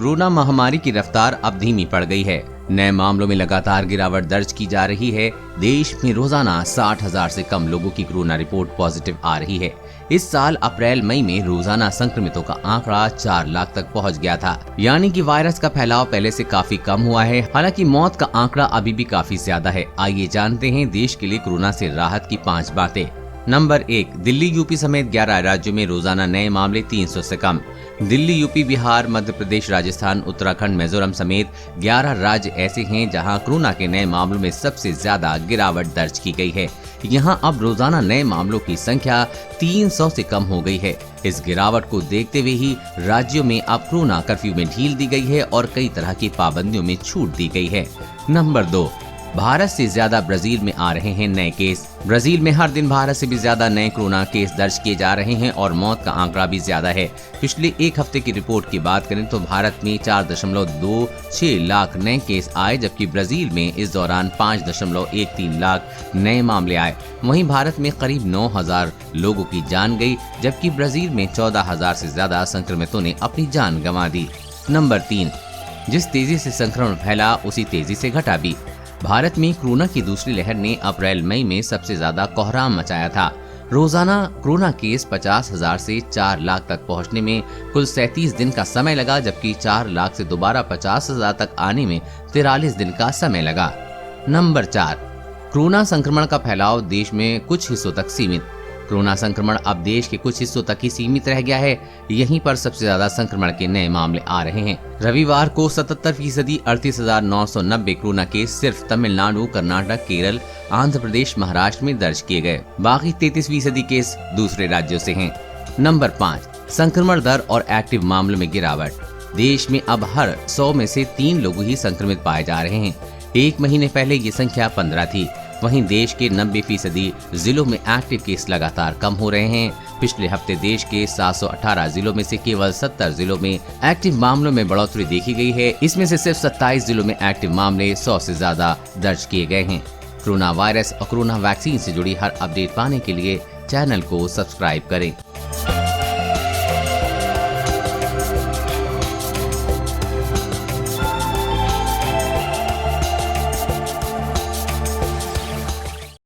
Corona महामारी की रफ्तार अब धीमी पड़ गई है। नए मामलों में लगातार गिरावट दर्ज की जा रही है। देश में रोजाना 60,000 से कम लोगों की कोरोना रिपोर्ट पॉजिटिव आ रही है। इस साल अप्रैल मई में रोजाना संक्रमितों का आंकड़ा 4 लाख तक पहुंच गया था, यानी कि वायरस का फैलाव पहले से काफी कम हुआ है। हालांकि मौत का आंकड़ा अभी भी काफी ज्यादा है। आइए जानते हैं देश के लिए कोरोना से राहत की 5 बातें। नंबर 1, दिल्ली यूपी समेत 11 राज्यों में रोजाना नए मामले 300 से कम। दिल्ली, यूपी, बिहार, मध्य प्रदेश, राजस्थान, उत्तराखंड, मिजोरम समेत 11 राज्य ऐसे हैं जहां कोरोना के नए मामलों में सबसे ज्यादा गिरावट दर्ज की गई है। यहां अब रोजाना नए मामलों की संख्या 300 से कम हो गई है। इस गिरावट को देखते हुए ही राज्यों में अब कोरोना कर्फ्यू में ढील दी गई है और कई तरह की पाबंदियों में छूट दी गई है। नंबर 2, भारत से ज्यादा ब्राजील में आ रहे हैं नए केस। ब्राजील में हर दिन भारत से भी ज्यादा नए कोरोना केस दर्ज किए जा रहे हैं और मौत का आंकड़ा भी ज्यादा है। पिछले एक हफ्ते की रिपोर्ट की बात करें तो भारत में 4.26 लाख नए केस आए, जबकि ब्राजील में इस दौरान 5.13 लाख नए मामले आए। वहीं भारत में करीब 9,000 लोगों की जान गई, जबकि ब्राजील में 14,000 से ज्यादा संक्रमितों ने अपनी जान गंवा दी। नंबर 3, जिस तेजी से संक्रमण फैला उसी तेजी से घटा भी। भारत में कोरोना की दूसरी लहर ने अप्रैल मई में सबसे ज्यादा कोहराम मचाया था। रोजाना कोरोना केस 50,000 से 4 लाख तक पहुंचने में कुल 37 दिन का समय लगा, जबकि 4 लाख से दोबारा 50,000 तक आने में 43 दिन का समय लगा। नंबर 4, कोरोना संक्रमण का फैलाव देश में कुछ हिस्सों तक सीमित। कोरोना संक्रमण अब देश के कुछ हिस्सों तक ही सीमित रह गया है। यहीं पर सबसे ज्यादा संक्रमण के नए मामले आ रहे हैं। रविवार को 77% 38,990 कोरोना केस सिर्फ तमिलनाडु, कर्नाटक, केरल, आंध्र प्रदेश, महाराष्ट्र में दर्ज किए गए। बाकी 33% केस दूसरे राज्यों से हैं। नंबर 5, संक्रमण दर और एक्टिव मामलों में गिरावट। देश में अब हर 100 में से 3 लोग ही संक्रमित पाए जा रहे हैं। एक महीने पहले ये संख्या 15 थी। वहीं देश के 90% जिलों में एक्टिव केस लगातार कम हो रहे हैं। पिछले हफ्ते देश के 718 जिलों में से केवल 70 जिलों में एक्टिव मामलों में बढ़ोतरी देखी गई है। इसमें से सिर्फ 27 जिलों में एक्टिव मामले 100 से ज्यादा दर्ज किए गए हैं। कोरोना वायरस और कोरोना वैक्सीन से जुड़ी हर अपडेट पाने के लिए चैनल को सब्सक्राइब करें।